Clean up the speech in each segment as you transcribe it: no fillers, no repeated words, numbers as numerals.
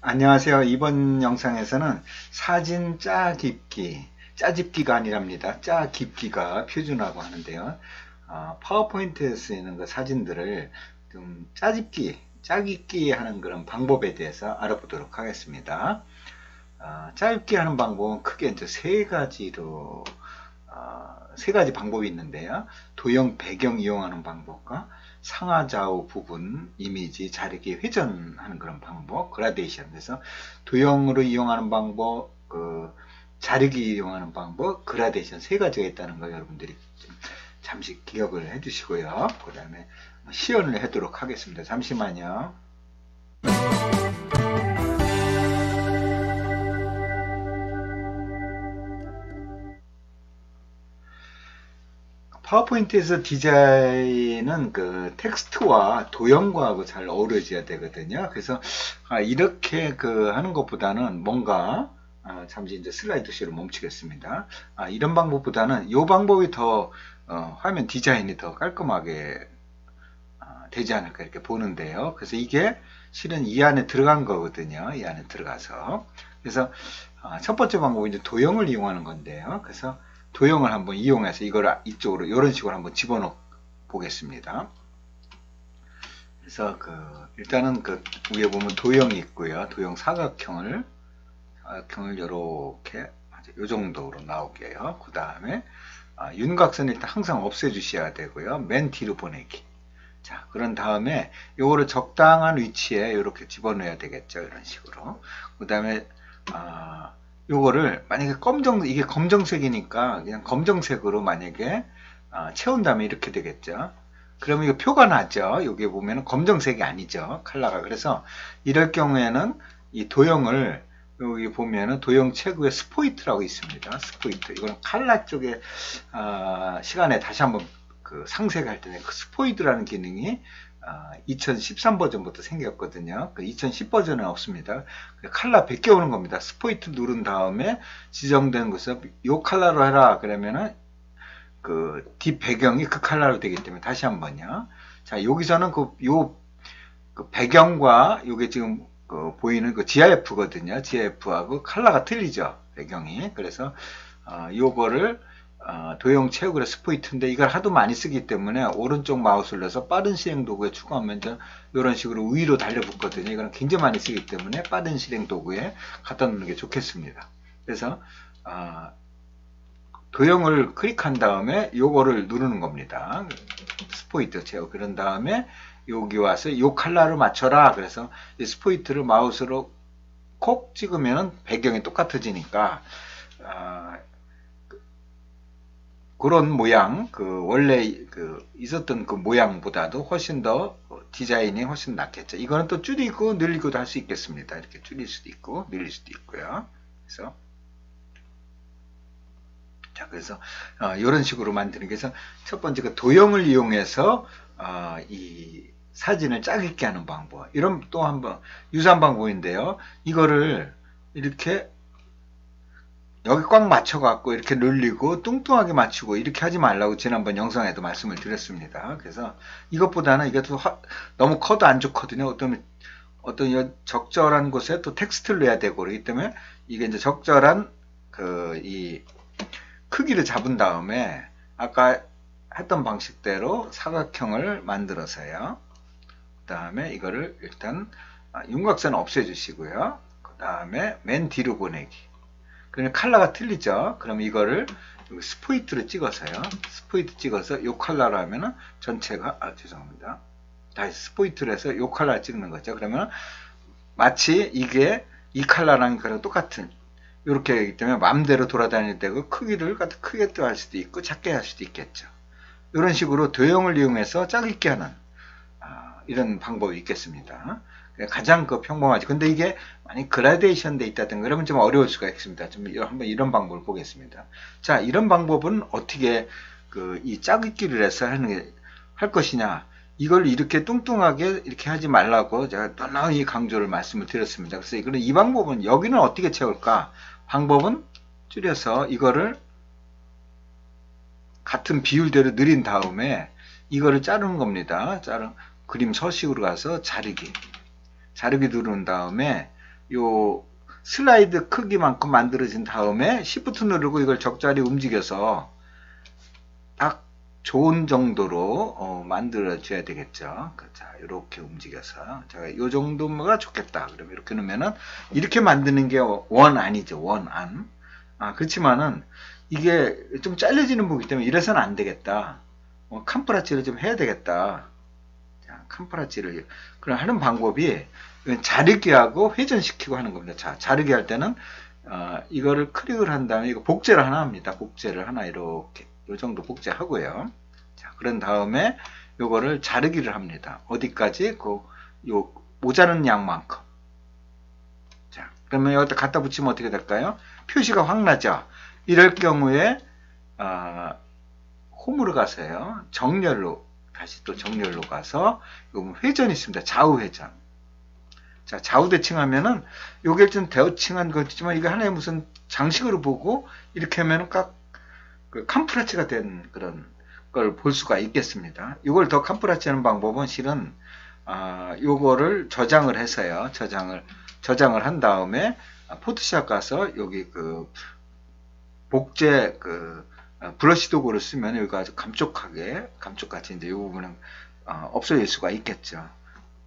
안녕하세요. 이번 영상에서는 사진 짜집기가 아니랍니다. 짜깁기가 표준화고 하는데요. 파워포인트에 쓰이는 그 사진들을 좀 짜깁기 하는 그런 방법에 대해서 알아보도록 하겠습니다. 짜깁기 하는 방법은 크게 이제 세 가지 방법이 있는데요. 도형 배경 이용하는 방법과 상하좌우 부분 이미지 자르기 회전하는 그런 방법 그라데이션. 그래서 도형으로 이용하는 방법, 자르기 이용하는 방법, 그라데이션 세 가지가 있다는 거 여러분들이 좀 잠시 기억을 해 주시고요. 그 다음에 시연을 하도록 하겠습니다. 잠시만요. 파워포인트에서 디자인은 그 텍스트와 도형과 잘 어우러져야 되거든요. 그래서 이렇게 하는 것보다는 뭔가 잠시 이제 슬라이드 쇼를 멈추겠습니다. 이런 방법보다는 이 방법이 더 화면 디자인이 더 깔끔하게 되지 않을까 이렇게 보는데요. 그래서 이게 실은 이 안에 들어간 거거든요. 이 안에 들어가서. 그래서 첫 번째 방법은 이제 도형을 이용하는 건데요. 그래서 도형을 한번 이용해서 이걸 이쪽으로 이런 식으로 한번 집어넣어 보겠습니다. 그래서 일단은 위에 보면 도형이 있고요. 도형 사각형을 이렇게 이 정도로 나오게 해요. 그 다음에 윤곽선을 일단 항상 없애 주셔야 되고요. 맨 뒤로 보내기. 자, 그런 다음에 요거를 적당한 위치에 이렇게 집어넣어야 되겠죠. 이런 식으로. 그 다음에 요거를 만약에 이게 검정색이니까 그냥 검정색으로 만약에 채운다면 이렇게 되겠죠. 그러면 이거 표가 나죠. 여기 보면은 검정색이 아니죠. 컬러가. 그래서 이럴 경우에는 이 도형을 여기 보면은 도형 최고의 스포이트라고 있습니다. 스포이트. 이거는 컬러 쪽에 시간에 다시 한번 상색할 때는 스포이드라는 기능이 2013 버전부터 생겼거든요. 2010 버전은 없습니다. 컬러 베껴오는 겁니다. 스포이트 누른 다음에 지정된 곳에서 요 컬러로 해라. 그러면은 뒷 배경이 그 컬러로 되기 때문에 다시 한번요. 자, 여기서는 요 배경과 요게 지금 보이는 GIF거든요. GIF하고 컬러가 틀리죠. 배경이. 그래서 요거를 도형 채우기로 스포이트인데 이걸 하도 많이 쓰기 때문에 오른쪽 마우스를 넣어서 빠른 실행 도구에 추가하면 이런 식으로 위로 달려붙거든요. 이거는 굉장히 많이 쓰기 때문에 빠른 실행 도구에 갖다 놓는 게 좋겠습니다. 그래서 도형을 클릭한 다음에 요거를 누르는 겁니다. 스포이트 채우. 그런 다음에 여기 와서 요 컬러를 맞춰라. 그래서 이 스포이트를 마우스로 콕 찍으면 배경이 똑같아지니까 그런 모양, 원래 있었던 그 모양보다도 훨씬 더 디자인이 훨씬 낫겠죠. 이거는 또 줄이고 늘리고도 할 수 있겠습니다. 이렇게 줄일 수도 있고 늘릴 수도 있고요. 그래서 이런 식으로 만드는 게, 그래서 첫 번째 도형을 이용해서 이 사진을 짜깁기 하는 방법. 이런 또 한번 유사한 방법인데요. 이거를 이렇게 여기 꽉 맞춰갖고 이렇게 늘리고 뚱뚱하게 맞추고 이렇게 하지 말라고 지난번 영상에도 말씀을 드렸습니다. 그래서 이것보다는 이게 너무 커도 안 좋거든요. 어떤 적절한 곳에 또 텍스트를 넣어야 되고 그렇기 때문에 이게 이제 적절한 이 크기를 잡은 다음에 아까 했던 방식대로 사각형을 만들어서요. 그 다음에 이거를 일단 윤곽선 없애주시고요. 그 다음에 맨 뒤로 보내기. 그러면 컬러가 틀리죠. 그럼 이거를 스포이트로 찍어서요. 스포이트 찍어서 이 컬러로 하면은 전체가, 죄송합니다. 다시 스포이트로 해서 이 컬러를 찍는 거죠. 그러면 마치 이게 이 컬러랑 그랑 똑같은, 이렇게 하기 때문에 마음대로 돌아다닐 때고 크기를 크게 할 수도 있고 작게 할 수도 있겠죠. 이런 식으로 도형을 이용해서 짜깁기 하는 이런 방법이 있겠습니다. 가장 평범하지. 근데 이게 만약 그라데이션 돼 있다든가 그러면 좀 어려울 수가 있습니다. 한번 이런 방법을 보겠습니다. 자, 이런 방법은 어떻게 이 짜깁기를 해서 할 것이냐. 이걸 이렇게 뚱뚱하게 이렇게 하지 말라고 제가 뻔하게 강조를 말씀을 드렸습니다. 그래서 이 방법은 여기는 어떻게 채울까? 방법은 줄여서 이거를 같은 비율대로 늘린 다음에 이거를 자르는 겁니다. 그림 서식으로 가서 자르기 누른 다음에 요 슬라이드 크기만큼 만들어진 다음에 Shift 누르고 이걸 적절히 움직여서 딱 좋은 정도로 만들어 줘야 되겠죠. 자, 이렇게 움직여서 제가 요 정도가 좋겠다. 그러면 이렇게 놓으면은 이렇게 만드는 게 원안이죠. 원안. 그렇지만은 이게 좀 잘려지는 부분이기 때문에 이래서는 안 되겠다. 캄프라치를 좀 해야 되겠다. 자, 캄프라치를 그럼 하는 방법이 자르기 하고 회전시키고 하는 겁니다. 자, 자르기 할 때는 이거를 클릭을 한 다음에 이거 복제를 하나 합니다. 복제를 하나 이렇게 요 정도 복제하고요. 자, 그런 다음에 요거를 자르기를 합니다. 어디까지? 요 모자른 양만큼. 자, 그러면 여기다 갖다 붙이면 어떻게 될까요? 표시가 확 나죠. 이럴 경우에 홈으로 가서요. 정렬로 다시 또 정렬로 가서 요 회전이 있습니다. 좌우 회전. 자, 좌우 대칭하면은 요게 좀 대칭한 거지만 이게 하나의 무슨 장식으로 보고 이렇게 하면은 그 캄프라치가 된 그런 걸 볼 수가 있겠습니다. 이걸 더 캄프라치 하는 방법은 실은 요거를 저장을 해서요. 저장을 한 다음에 포토샵 가서 여기 그 복제 브러쉬 도구를 쓰면 여기가 아주 감쪽같이 이제 이 부분은 없어질 수가 있겠죠.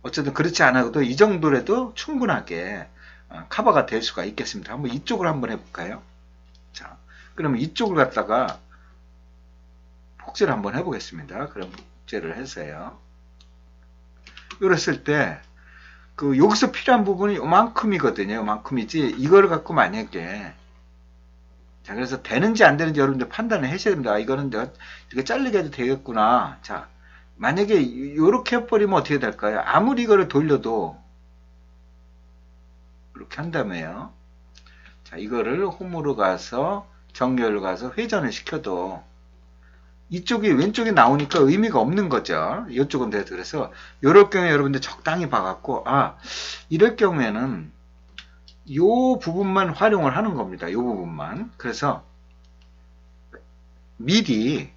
어쨌든 그렇지 않아도 이 정도라도 충분하게 커버가 될 수가 있겠습니다. 한번 이쪽을 한번 해볼까요? 자, 그러면 이쪽을 갖다가 복제를 한번 해보겠습니다. 그럼 복제를 해서요. 이랬을 때 여기서 필요한 부분이 요만큼이거든요. 요만큼이지 이걸 갖고 만약에 자, 그래서 되는지 안 되는지 여러분들 판단을 하셔야 됩니다. 이거는 내가 이렇게 잘리게 해도 되겠구나. 자, 만약에 이렇게 해버리면 어떻게 될까요? 아무리 이거를 돌려도 이렇게 한다며요. 자, 이거를 홈으로 가서 정렬로 가서 회전을 시켜도 이쪽이 왼쪽이 나오니까 의미가 없는 거죠. 이쪽은 돼도. 그래서 이럴 경우에 여러분들 적당히 봐갖고 이럴 경우에는 요 부분만 활용을 하는 겁니다. 요 부분만. 그래서 미리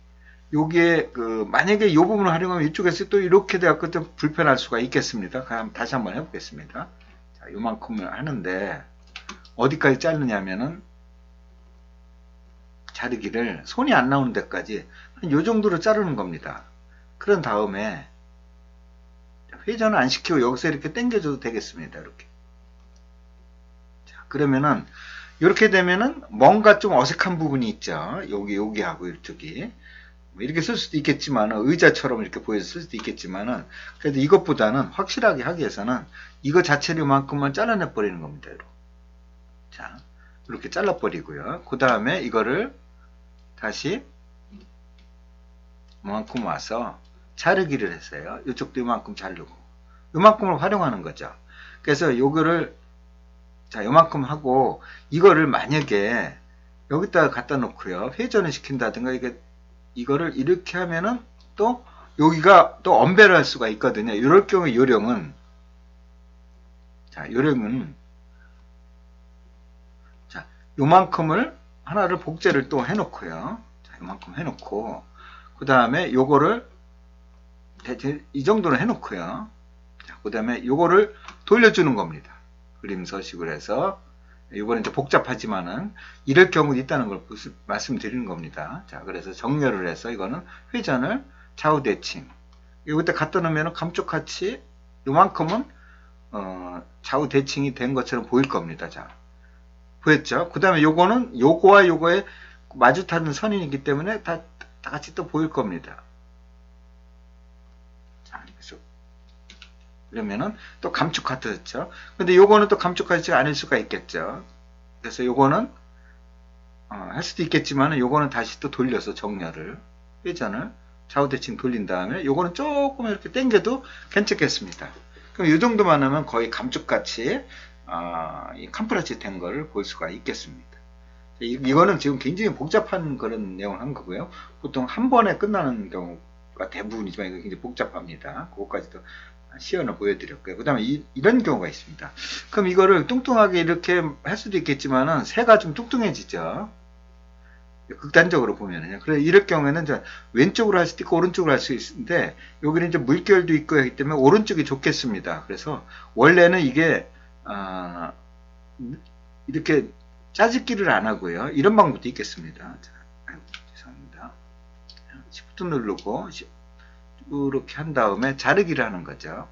요게 만약에 요 부분을 활용하면 이쪽에서 또 이렇게 돼갖고 좀 불편할 수가 있겠습니다. 그럼 다시 한번 해보겠습니다. 자, 요만큼을 하는데 어디까지 자르냐면은 자르기를 손이 안 나오는 데까지 요 정도로 자르는 겁니다. 그런 다음에 회전을 안 시키고 여기서 이렇게 당겨줘도 되겠습니다. 이렇게. 자, 그러면은 이렇게 되면은 뭔가 좀 어색한 부분이 있죠. 여기하고 이쪽이. 이렇게 쓸 수도 있겠지만 의자처럼 이렇게 보여서 쓸 수도 있겠지만은 그래도 이것보다는 확실하게 하기 위해서는 이거 자체를 이만큼만 잘라내 버리는 겁니다. 이렇게. 자, 이렇게 잘라 버리고요. 그 다음에 이거를 다시 이만큼 와서 자르기를 했어요. 이쪽도 이만큼 자르고 이만큼을 활용하는 거죠. 그래서 요거를 자, 요만큼 하고 이거를 만약에 여기다가 갖다 놓고요. 회전을 시킨다든가 이거를 이렇게 하면은 또 여기가 또 언밸을 할 수가 있거든요. 이럴 경우에 요령은 자, 요만큼을 하나를 복제를 또 해놓고요. 자, 요만큼 해놓고 그 다음에 요거를 이 정도는 해놓고요. 자, 그 다음에 요거를 돌려주는 겁니다. 그림 서식을 해서 이거는 이제 복잡하지만은 이럴 경우도 있다는 걸 말씀드리는 겁니다. 자, 그래서 정렬을 해서 이거는 회전을 좌우 대칭. 여기다 갖다 놓으면 감쪽같이 요만큼은 좌우 대칭이 된 것처럼 보일 겁니다. 자, 보였죠? 그 다음에 요거는 요거와 요거에 마주 타는 선이기 때문에 다 같이 또 보일 겁니다. 자, 그러면은 또 감쪽같았죠. 근데 요거는 또 감쪽같지 않을 수가 있겠죠. 그래서 요거는 할 수도 있겠지만 요거는 다시 또 돌려서 정렬을 회전을 좌우 대칭 돌린 다음에 요거는 조금 이렇게 당겨도 괜찮겠습니다. 그럼 요 정도만 하면 거의 감쪽같이 이 캄프라치 된 거를 볼 수가 있겠습니다. 이거는 지금 굉장히 복잡한 그런 내용을 한 거고요. 보통 한 번에 끝나는 경우가 대부분이지만 이거 굉장히 복잡합니다. 그것까지도 시연을 보여드렸고요. 그 다음에 이런 경우가 있습니다. 그럼 이거를 뚱뚱하게 이렇게 할 수도 있겠지만은 새가 좀 뚱뚱해지죠. 극단적으로 보면은요. 그래 이럴 경우에는 이제 왼쪽으로 할 수도 있고 오른쪽으로 할 수 있는데 여기는 이제 물결도 있고 하기 때문에 오른쪽이 좋겠습니다. 그래서 원래는 이게 이렇게 짜집기를 안 하고요. 이런 방법도 있겠습니다. 자, 아이고, 죄송합니다. Shift 누르고 이렇게 한 다음에 자르기를 하는 거죠.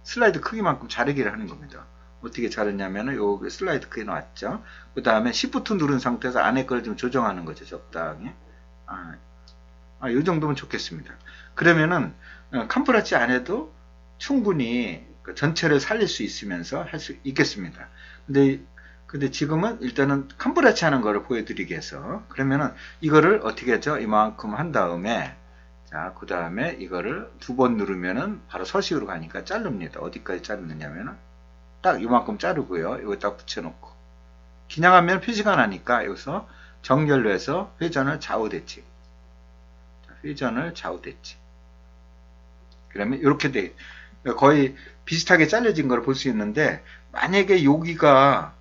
슬라이드 크기만큼 자르기를 하는 겁니다. 어떻게 자르냐면은 여기 슬라이드 크기 나왔죠. 그 다음에 Shift 누른 상태에서 안에 걸 좀 조정하는 거죠. 적당히. 이 정도면 좋겠습니다. 그러면은 캄프라치 안 해도 충분히 전체를 살릴 수 있으면서 할 수 있겠습니다. 근데 지금은 일단은 캄프라치 하는 거를 보여드리기 위해서 그러면은 이거를 어떻게 하죠? 이만큼 한 다음에 자, 그 다음에 이거를 2번 누르면은 바로 서식으로 가니까 자릅니다. 어디까지 자르느냐면은 딱 이만큼 자르고요. 이거 딱 붙여놓고 기냥하면 표시가 나니까 여기서 정렬로 해서 회전을 좌우 대칭. 회전을 좌우 대칭. 그러면 이렇게 돼 거의 비슷하게 잘려진 걸 볼 수 있는데 만약에 여기가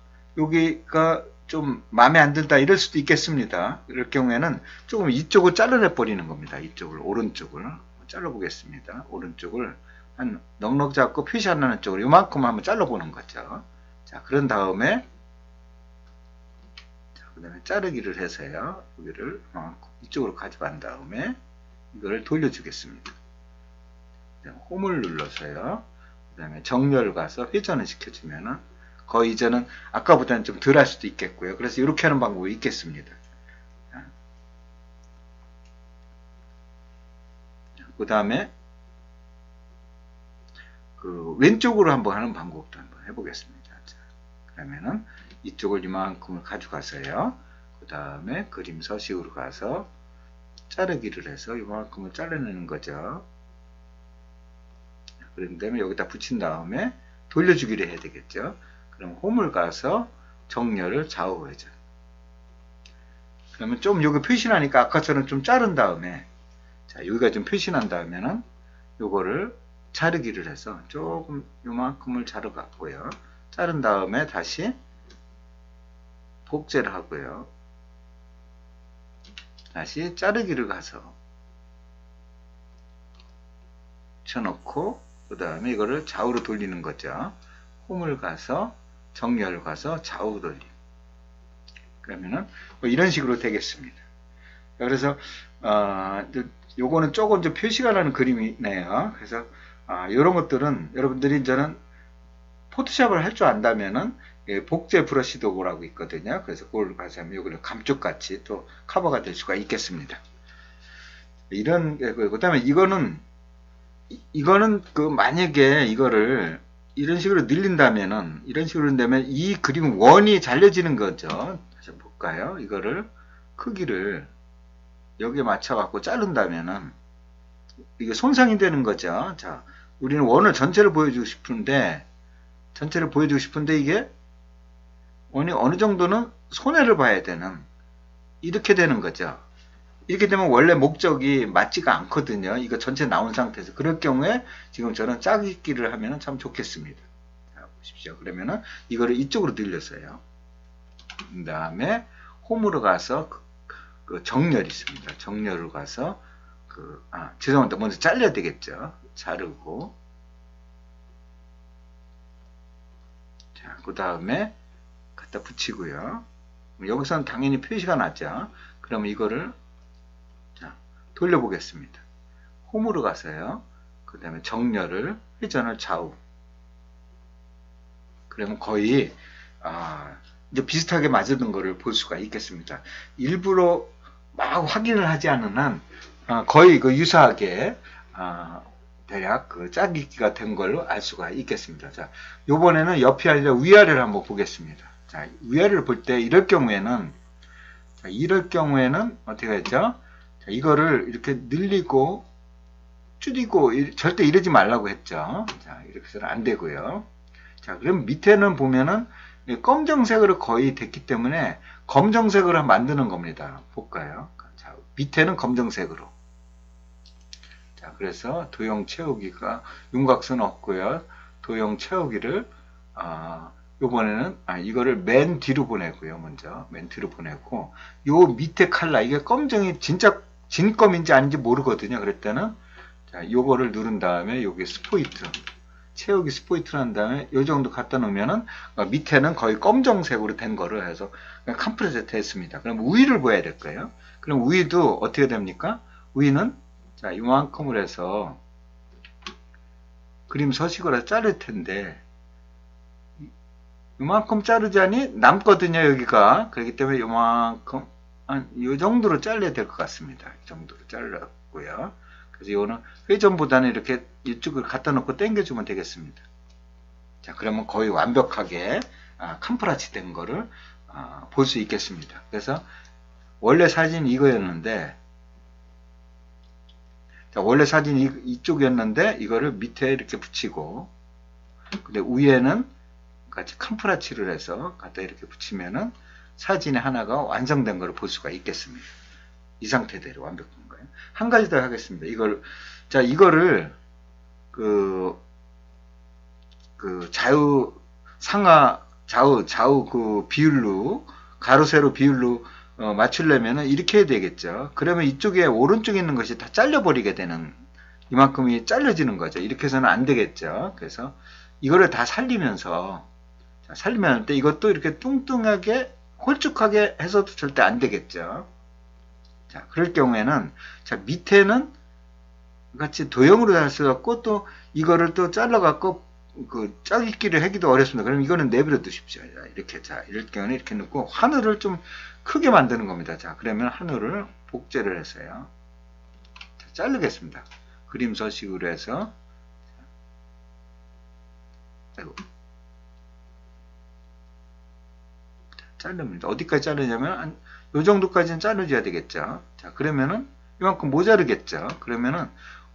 좀 마음에 안 든다 이럴 수도 있겠습니다. 이럴 경우에는 조금 이쪽을 잘라내 버리는 겁니다. 이쪽을 오른쪽을 잘라 보겠습니다. 오른쪽을 한 넉넉 잡고 표시 안 나는 쪽으로 이만큼 한번 잘라 보는 거죠. 자, 그런 다음에 그 다음에 자르기를 해서요. 여기를 이쪽으로 가져간 다음에 이거를 돌려주겠습니다. 홈을 눌러서요. 그 다음에 정렬 가서 회전을 시켜주면은 거의 이제는 아까보다는 좀 덜 할 수도 있겠고요. 그래서 이렇게 하는 방법이 있겠습니다. 그 다음에 그 왼쪽으로 한번 하는 방법도 한번 해보겠습니다. 자, 그러면은 이쪽을 이만큼을 가져가서요. 그 다음에 그림 서식으로 가서 자르기를 해서 이만큼을 잘라내는 거죠. 그런 다음에 여기다 붙인 다음에 돌려주기를 해야 되겠죠. 그럼 홈을 가서 정렬을 좌우 회전. 그러면 좀 여기 표시나니까 아까처럼 좀 자른 다음에 자, 여기가 좀 표시난 다음에는 요거를 자르기를 해서 조금 요만큼을 자르 갖고요. 자른 다음에 다시 복제를 하고요. 다시 자르기를 가서 쳐놓고 그 다음에 이거를 좌우로 돌리는 거죠. 홈을 가서 정렬을 가서 좌우 돌림. 그러면은 뭐 이런 식으로 되겠습니다. 그래서 요거는 조금 좀 표시가 나는 그림이네요. 그래서 이런 것들은 여러분들이 이제는 포토샵을 할 줄 안다면은 복제 브러쉬 도구라고 있거든요. 그래서 그걸 가서 하면 요거는 감쪽같이 또 커버가 될 수가 있겠습니다. 그 다음에 이거는 그 만약에 이거를 이런 식으로 늘린다면은 이런 식으로 되면 이 그림 원이 잘려지는 거죠. 다시 볼까요? 이거를 크기를 여기에 맞춰 갖고 자른다면은 이게 손상이 되는 거죠. 자, 우리는 원을 전체를 보여주고 싶은데 이게 원이 어느 정도는 손해를 봐야 되는 이렇게 되는 거죠. 이렇게 되면 원래 목적이 맞지가 않거든요. 이거 전체 나온 상태에서. 그럴 경우에 지금 저는 짜깁기를 하면 참 좋겠습니다. 자, 보십시오. 그러면은 이거를 이쪽으로 늘려서요. 그 다음에 홈으로 가서 그 정렬이 있습니다. 정렬을 가서 죄송합니다. 먼저 잘려야 되겠죠. 자르고. 자, 그 다음에 갖다 붙이고요. 여기서는 당연히 표시가 나죠. 그러면 이거를 돌려보겠습니다. 홈으로 가서요. 그 다음에 정렬을 회전을 좌우. 그러면 거의 이제 비슷하게 맞는 거를 볼 수가 있겠습니다. 일부러 막 확인을 하지 않는 한 거의 그 유사하게 대략 그 짜깁기가 된 걸로 알 수가 있겠습니다. 자, 요번에는 옆이 아니라 위아래를 한번 보겠습니다. 자, 위아래를 볼 때 이럴 경우에는 어떻게 했죠? 자, 이거를 이렇게 늘리고 줄이고 절대 이러지 말라고 했죠. 자, 이렇게 해서는 안 되고요. 자, 그럼 밑에는 보면은 검정색으로 거의 됐기 때문에 검정색으로 만드는 겁니다. 볼까요? 자, 밑에는 검정색으로. 자, 그래서 도형 채우기가 윤곽선 없고요. 도형 채우기를 요번에는 이거를 맨 뒤로 보내고요. 먼저 맨 뒤로 보내고 요 밑에 칼라 이게 검정이 진짜 진검인지 아닌지 모르거든요. 그럴 때는 자, 요거를 누른 다음에 여기 스포이트 채우기 스포이트를 한 다음에 요 정도 갖다 놓으면은 밑에는 거의 검정색으로 된 거를 해서 컴프레스 됐습니다. 그럼 우위를 보여야 될 거예요. 그럼 우위도 어떻게 됩니까? 우위는 자 이만큼을 해서 그림 서식으로 해서 자를 텐데 이만큼 자르자니 남거든요 여기가. 그렇기 때문에 이만큼 한 이 정도로 잘라야 될 것 같습니다. 이 정도로 잘랐고요. 그래서 이거는 회전보다는 이렇게 이쪽을 갖다 놓고 당겨주면 되겠습니다. 자, 그러면 거의 완벽하게 캄프라치 된 거를 볼 수 있겠습니다. 그래서 원래 사진이 이거였는데, 자, 원래 사진이 이쪽이었는데 이거를 밑에 이렇게 붙이고, 근데 위에는 같이 캄프라치를 해서 갖다 이렇게 붙이면은 사진의 하나가 완성된 걸 볼 수가 있겠습니다. 이 상태대로 완벽한 거예요. 한 가지 더 하겠습니다. 이거를 좌우 그 비율로 가로 세로 비율로 맞추려면은 이렇게 해야 되겠죠. 그러면 이쪽에 오른쪽에 있는 것이 다 잘려버리게 되는 이만큼이 잘려지는 거죠. 이렇게 해서는 안 되겠죠. 그래서 이거를 다 살리면서 이것도 이렇게 뚱뚱하게 홀쭉하게 해서도 절대 안 되겠죠. 자, 그럴 경우에는 자 밑에는 같이 도형으로 할 수 없고 또 이거를 또 잘라갖고 그 짜깁기를 하기도 어렵습니다. 그럼 이거는 내버려 두십시오. 자, 이렇게 이럴 경우는 이렇게 넣고 하늘을 좀 크게 만드는 겁니다. 자, 그러면 하늘을 복제를 해서요. 자, 자르겠습니다. 그림 서식으로 해서 아이고. 자릅니다. 어디까지 자르냐면 요 정도까지는 자르줘야 되겠죠. 자, 그러면은 이만큼 모자르겠죠. 그러면은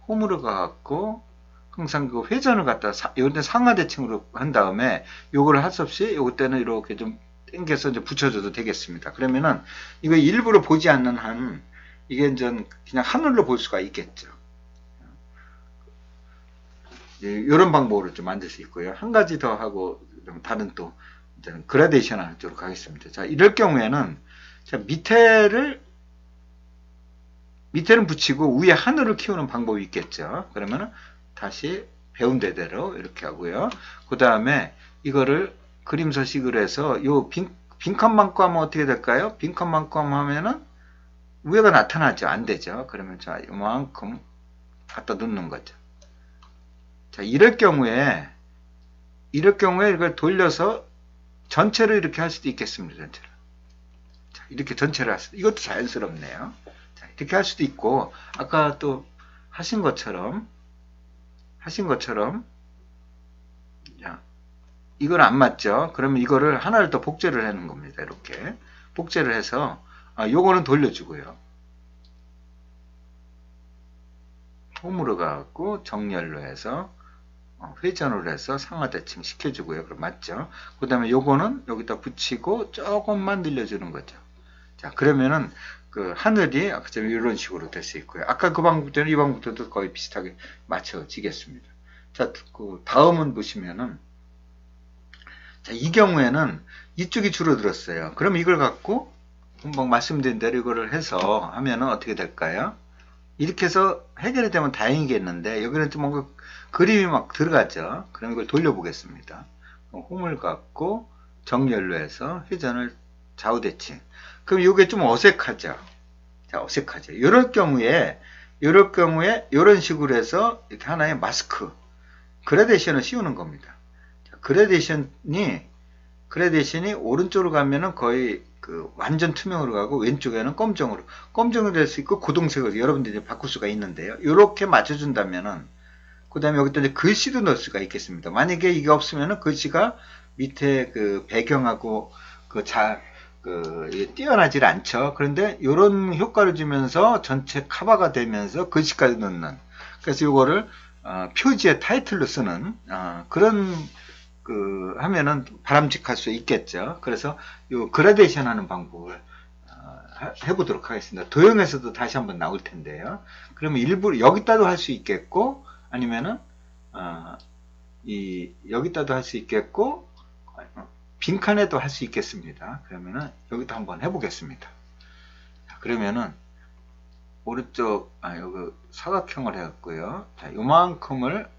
홈으로 가갖고 항상 그 회전을 갖다 요때 상하대칭으로 한 다음에 요거를 할 수 없이 요거 때는 이렇게 좀 당겨서 이제 붙여줘도 되겠습니다. 그러면은 이거 일부러 보지 않는 한 이게 이제 그냥 하늘로 볼 수가 있겠죠. 이런 방법으로 좀 만들 수 있고요. 한 가지 더 하고 다른 또 그라데이션 하도록 하겠습니다. 자, 이럴 경우에는 자, 밑에는 붙이고 위에 하늘을 키우는 방법이 있겠죠. 그러면은 다시 배운 대로 이렇게 하고요. 그 다음에 이거를 그림 서식으로 해서 요 빈칸만큼 하면 어떻게 될까요? 빈칸만큼 하면은 위에가 나타나죠. 안 되죠. 그러면 자, 요만큼 갖다 놓는 거죠. 자, 이럴 경우에 이걸 돌려서 전체를 이렇게 할 수도 있겠습니다. 전체를. 자, 이렇게 전체를 할 수도, 이것도 자연스럽네요. 자, 이렇게 할 수도 있고, 아까 또 하신 것처럼, 자, 이건 안 맞죠? 그러면 이거를 하나를 더 복제를 하는 겁니다. 이렇게. 복제를 해서, 요거는 돌려주고요. 홈으로 가갖고 정렬로 해서, 회전으로 해서 상하대칭 시켜주고요. 그럼 맞죠? 그 다음에 요거는 여기다 붙이고 조금만 늘려주는 거죠. 자, 그러면은 그 하늘이 아까처럼 이런 식으로 될 수 있고요. 아까 그 방법대로 이 방법도 거의 비슷하게 맞춰지겠습니다. 자, 그 다음은 보시면은 자, 이 경우에는 이쪽이 줄어들었어요. 그럼 이걸 갖고 금방 말씀드린 대로 이거를 해서 하면은 어떻게 될까요? 이렇게 해서 해결이 되면 다행이겠는데 여기는 좀 뭔가 그림이 막 들어가죠. 그럼 이걸 돌려보겠습니다. 홈을 갖고 정렬로 해서 회전을 좌우대칭. 그럼 이게 좀 어색하죠. 자, 어색하죠. 이럴 경우에 이런 식으로 해서 이렇게 하나의 마스크 그라데이션을 씌우는 겁니다. 자, 그라데이션이 오른쪽으로 가면은 거의 그 완전 투명으로 가고 왼쪽에는 검정으로 될 수 있고 고동색으로 여러분들이 바꿀 수가 있는데요. 이렇게 맞춰준다면은 그 다음에 여기다 이제 글씨도 넣을 수가 있겠습니다. 만약에 이게 없으면은 글씨가 밑에 그 배경하고 뛰어나질 않죠. 그런데 이런 효과를 주면서 전체 커버가 되면서 글씨까지 넣는. 그래서 이거를 표지의 타이틀로 쓰는 그런 하면은 바람직할 수 있겠죠. 그래서 요 그라데이션 하는 방법을 해보도록 하겠습니다. 도형에서도 다시 한번 나올 텐데요. 그러면 일부러 여기다도 할 수 있겠고 아니면은 여기다도 할 수 있겠고 빈칸에도 할 수 있겠습니다. 그러면은 여기도 한번 해보겠습니다. 그러면은 오른쪽 여기 사각형을 해갖고요. 자, 요만큼을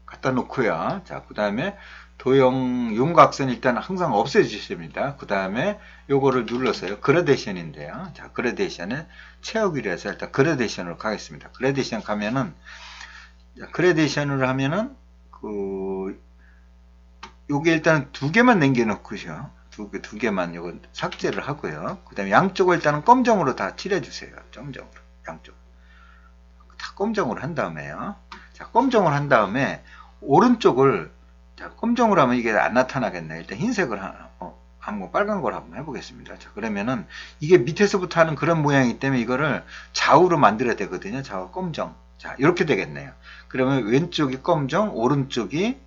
갖다 놓고요. 자, 그 다음에 도형 윤곽선 일단 항상 없애주십니다. 그 다음에 요거를 눌러서요. 그라데이션인데요. 자, 그라데이션에 채우기로 해서 일단 그라데이션으로 가겠습니다. 그라데이션 가면은, 그라데이션으로 하면은, 요게 일단 두 개만 남겨놓고요. 두 개만 요거 삭제를 하고요. 그 다음에 양쪽을 일단은 검정으로 다 칠해주세요. 검정으로. 양쪽. 다 검정으로 한 다음에요. 자, 검정으로 한 다음에, 오른쪽을, 자, 검정으로 하면 이게 안 나타나겠네. 일단 흰색을 한번 빨간 걸 한번 해보겠습니다. 자, 그러면은 이게 밑에서부터 하는 그런 모양이기 때문에 이거를 좌우로 만들어야 되거든요. 좌우 검정. 자, 이렇게 되겠네요. 그러면 왼쪽이 검정, 오른쪽이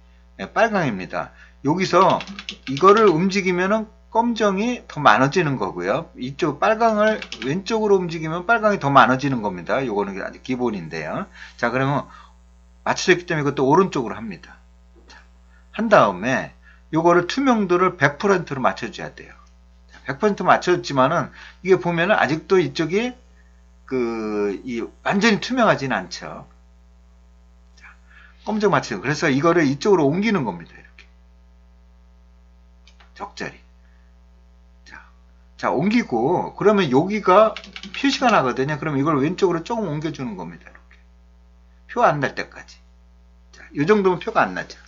빨강입니다. 여기서 이거를 움직이면은 검정이 더 많아지는 거고요. 이쪽 빨강을 왼쪽으로 움직이면 빨강이 더 많아지는 겁니다. 요거는 아주 기본인데요. 자, 그러면 맞춰졌기 때문에 이것도 오른쪽으로 합니다. 자, 한 다음에 요거를 투명도를 100%로 맞춰줘야 돼요. 100% 맞춰줬지만은 이게 보면은 아직도 이쪽이 완전히 투명하지는 않죠. 자, 검정 맞춰요. 그래서 이거를 이쪽으로 옮기는 겁니다. 이렇게. 적절히. 자, 옮기고, 그러면 여기가 표시가 나거든요. 그러면 이걸 왼쪽으로 조금 옮겨주는 겁니다. 이렇게. 표 안 날 때까지. 자, 이 정도면 표가 안 나죠.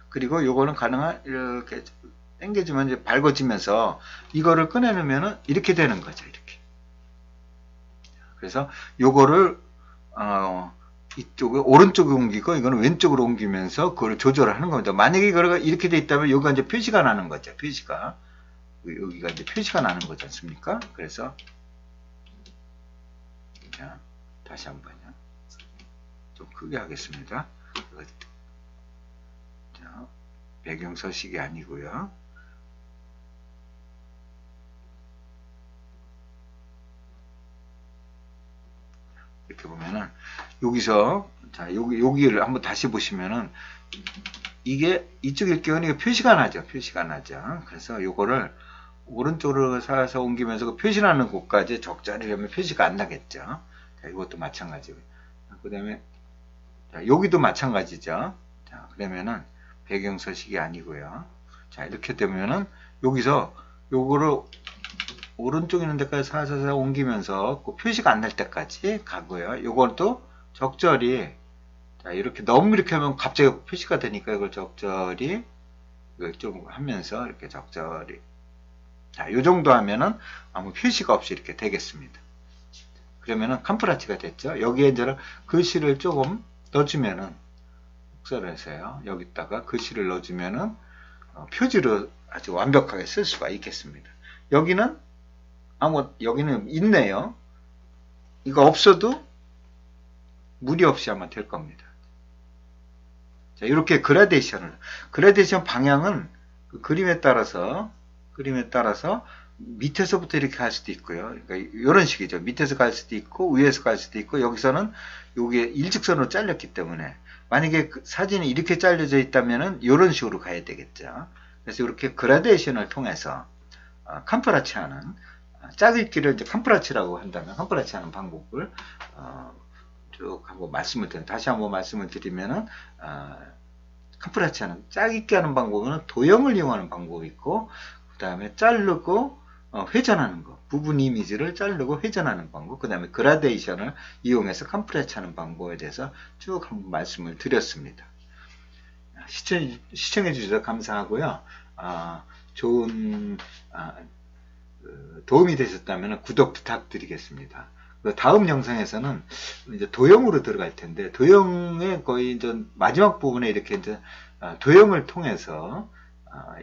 그리고 요거는 가능한, 이렇게 당겨주면 이제 밝아지면서 이거를 꺼내놓으면은 이렇게 되는 거죠. 이렇게. 그래서 요거를, 이쪽에, 오른쪽에 옮기고, 이거는 왼쪽으로 옮기면서 그걸 조절을 하는 겁니다. 만약에 이거가 이렇게 돼 있다면 여기가 이제 표시가 나는 거죠. 표시가. 여기가 이제 표시가 나는 거지 않습니까? 그래서, 자, 다시 한번요. 좀 크게 하겠습니다. 자, 배경 서식이 아니고요. 이렇게 보면은, 여기서, 자, 여기를 한번 다시 보시면은, 이게, 이쪽 일경은 표시가 나죠. 표시가 나죠. 그래서 요거를, 오른쪽으로 살아서 옮기면서 그 표시나는 곳까지 적절히 하면 표시가 안 나겠죠. 자, 이것도 마찬가지고요. 그 다음에, 여기도 마찬가지죠. 자, 그러면은 배경 서식이 아니고요. 자, 이렇게 되면은 여기서 요거를 오른쪽 있는 데까지 살살 옮기면서 그 표시가 안 날 때까지 가고요. 요것도 적절히, 자, 이렇게 너무 이렇게 하면 갑자기 표시가 되니까 이걸 적절히, 이걸 좀 하면서 이렇게 적절히, 자, 요 정도 하면은 아무 표시가 없이 이렇게 되겠습니다. 그러면은 캄프라치가 됐죠. 여기에 이제 글씨를 조금 넣어주면은, 복사를 해서요. 여기다가 글씨를 넣어주면은, 표지로 아주 완벽하게 쓸 수가 있겠습니다. 여기는, 여기는 있네요. 이거 없어도 무리 없이 하면 될 겁니다. 자, 이렇게 그라데이션 방향은 그 그림에 따라서 밑에서부터 이렇게 갈 수도 있고요. 그러니까 이런 식이죠. 밑에서 갈 수도 있고 위에서 갈 수도 있고 여기서는 요게 일직선으로 잘렸기 때문에 만약에 그 사진이 이렇게 잘려져 있다면은 이런 식으로 가야 되겠죠. 그래서 이렇게 그라데이션을 통해서 캄프라치하는 짝읽기를 이제 캄프라치라고 한다면 캄프라치하는 방법을 쭉 한번 다시 한번 말씀을 드리면은 캄프라치하는 짝읽기 하는 방법은 도형을 이용하는 방법이 있고 그 다음에 자르고 회전하는 거, 부분 이미지를 자르고 회전하는 방법, 그 다음에 그라데이션을 이용해서 캄프라치하는 방법에 대해서 쭉 한번 말씀을 드렸습니다. 시청해 주셔서 감사하고요. 좋은 도움이 되셨다면 구독 부탁드리겠습니다. 다음 영상에서는 이제 도형으로 들어갈 텐데 도형의 거의 이제 마지막 부분에 이렇게 이제 도형을 통해서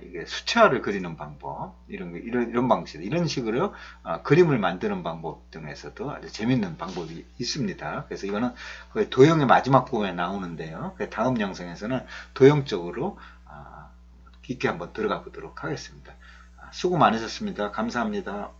이게 수채화를 그리는 방법, 이런 방식, 이런 식으로 그림을 만드는 방법 등에서도 아주 재밌는 방법이 있습니다. 그래서 이거는 거의 도형의 마지막 부분에 나오는데요. 다음 영상에서는 도형 쪽으로 깊게 한번 들어가 보도록 하겠습니다. 수고 많으셨습니다. 감사합니다.